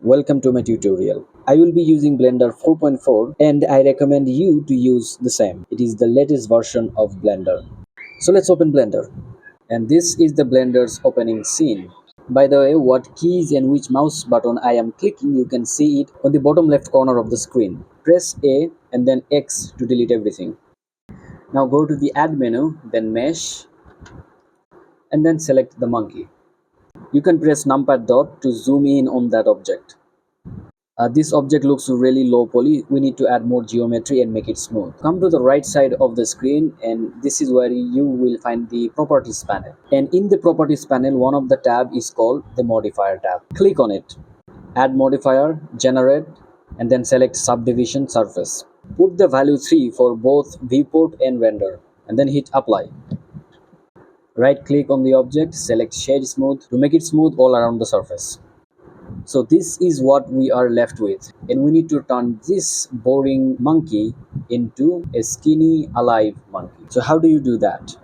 welcome to my tutorial. I will be using Blender 4.4 and I recommend you to use the same. It is the latest version of Blender. So let's open Blender. And this is the Blender's opening scene. By the way, what keys and which mouse button I am clicking, you can see it on the bottom left corner of the screen. Press A and then X to delete everything. Now go to the Add menu, then Mesh, and then select the monkey. You can press numpad dot to zoom in on that object. This object looks really low poly. We need to add more geometry and make it smooth. Come to the right side of the screen and this is where you will find the properties panel. And in the properties panel, one of the tab is called the modifier tab. Click on it. Add modifier, generate, and then select subdivision surface. Put the value 3 for both viewport and render and then hit apply. Right click on the object, select shade smooth to make it smooth all around the surface. So this is what we are left with, and we need to turn this boring monkey into a skinny alive monkey. So how do you do that?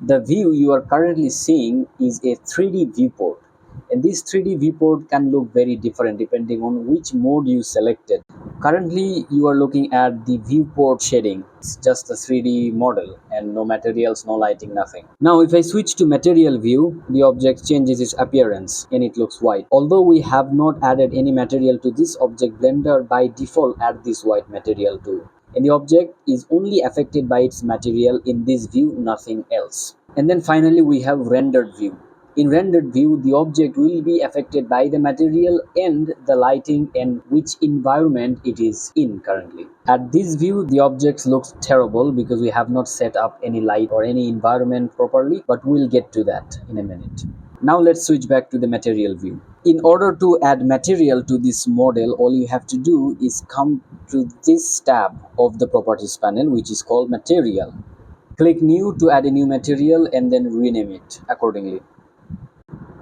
The view you are currently seeing is a 3D viewport, and this 3D viewport can look very different depending on which mode you selected. Currently you are looking at the viewport shading. It's just a 3D model and no materials, no lighting, nothing. Now if I switch to material view, the object changes its appearance and it looks white. Although we have not added any material to this object, Blender by default add this white material too. And the object is only affected by its material in this view, nothing else. And then finally we have rendered view. In rendered view, the object will be affected by the material and the lighting and which environment it is in currently. At this view, the object looks terrible because we have not set up any light or any environment properly, but we'll get to that in a minute. Now let's switch back to the material view. In order to add material to this model, all you have to do is come to this tab of the properties panel, which is called material. Click new to add a new material and then rename it accordingly.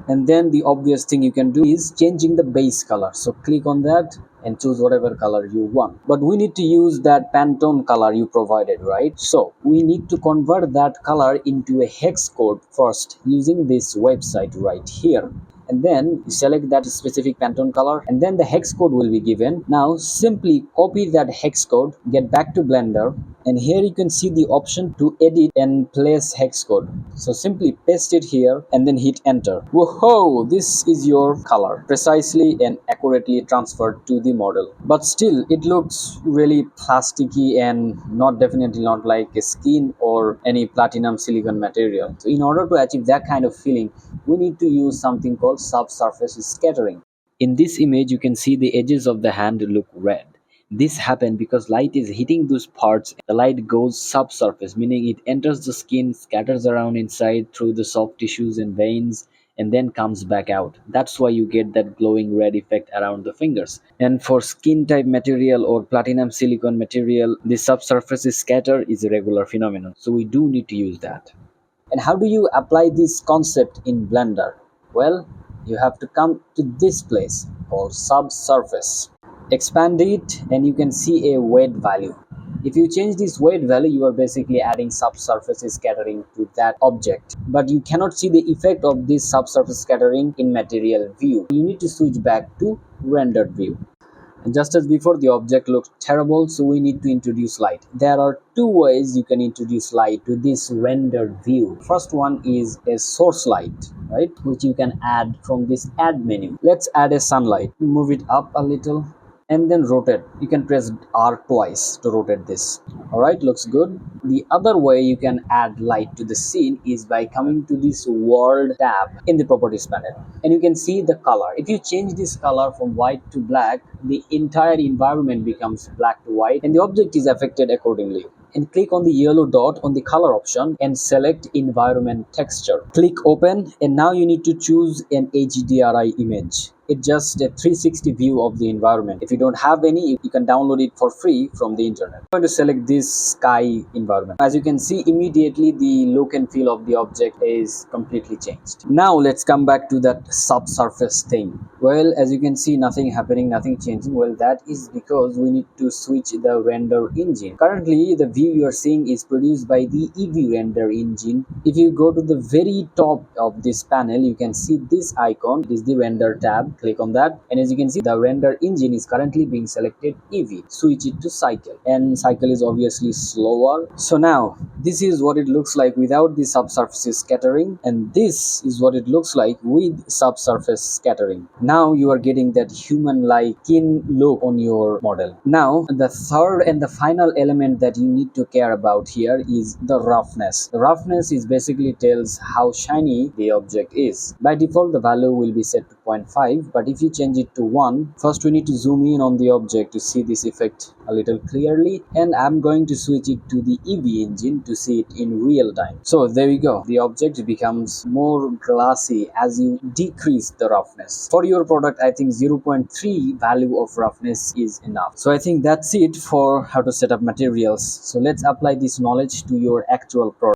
And then the obvious thing you can do is changing the base color. So click on that and choose whatever color you want. But we need to use that Pantone color you provided, right? So we need to convert that color into a hex code first using this website right here. And then you select that specific Pantone color and then the hex code will be given. Now simply copy that hex code, get back to Blender, and here you can see the option to edit and place hex code. So simply paste it here and then hit enter. Whoa, this is your color precisely and accurately transferred to the model. But still it looks really plasticky and definitely not like a skin or any platinum silicon material. So in order to achieve that kind of feeling, we need to use something called subsurface scattering. In this image you can see the edges of the hand look red. This happened because light is hitting those parts. The light goes subsurface, meaning it enters the skin, scatters around inside through the soft tissues and veins, and then comes back out. That's why you get that glowing red effect around the fingers. And for skin type material or platinum silicon material, the subsurface scatter is a regular phenomenon. So we do need to use that. And how do you apply this concept in Blender? Well, you have to come to this place called subsurface. Expand it and you can see a weight value. If you change this weight value, you are basically adding subsurface scattering to that object. But you cannot see the effect of this subsurface scattering in material view. You need to switch back to rendered view. And just as before, the object looks terrible, so we need to introduce light. There are two ways you can introduce light to this rendered view. First one is a source light, right, which you can add from this add menu. Let's add a sunlight. Move it up a little and then rotate. You can press R twice to rotate this. All right, looks good. The other way you can add light to the scene is by coming to this world tab in the properties panel, and you can see the color. If you change this color from white to black, the entire environment becomes black to white and the object is affected accordingly. And click on the yellow dot on the color option and select environment texture. Click open and now you need to choose an HDRI image. It's just a 360 view of the environment. If you don't have any, you can download it for free from the internet. I'm going to select this sky environment. As you can see, immediately the look and feel of the object is completely changed. Now let's come back to that subsurface thing. Well, as you can see, nothing happening, nothing changing. Well, that is because we need to switch the render engine. Currently, the view you are seeing is produced by the Eevee render engine. If you go to the very top of this panel, you can see this icon. It is the render tab. click on that, and as you can see, the render engine is currently being selected EV. Switch it to cycle, and cycle is obviously slower. So now this is what it looks like without the subsurface scattering, and this is what it looks like with subsurface scattering. Now you are getting that human like skin look on your model. Now the third and the final element that you need to care about here is the roughness. The roughness is basically tells how shiny the object is. By default the value will be set to 0.5, but if you change it to 1, first we need to zoom in on the object to see this effect a little clearly, and I'm going to switch it to the EV engine to see it in real time. So there you go, the object becomes more glassy as you decrease the roughness. For your product, I think 0.3 value of roughness is enough. So I think that's it for how to set up materials. So let's apply this knowledge to your actual product.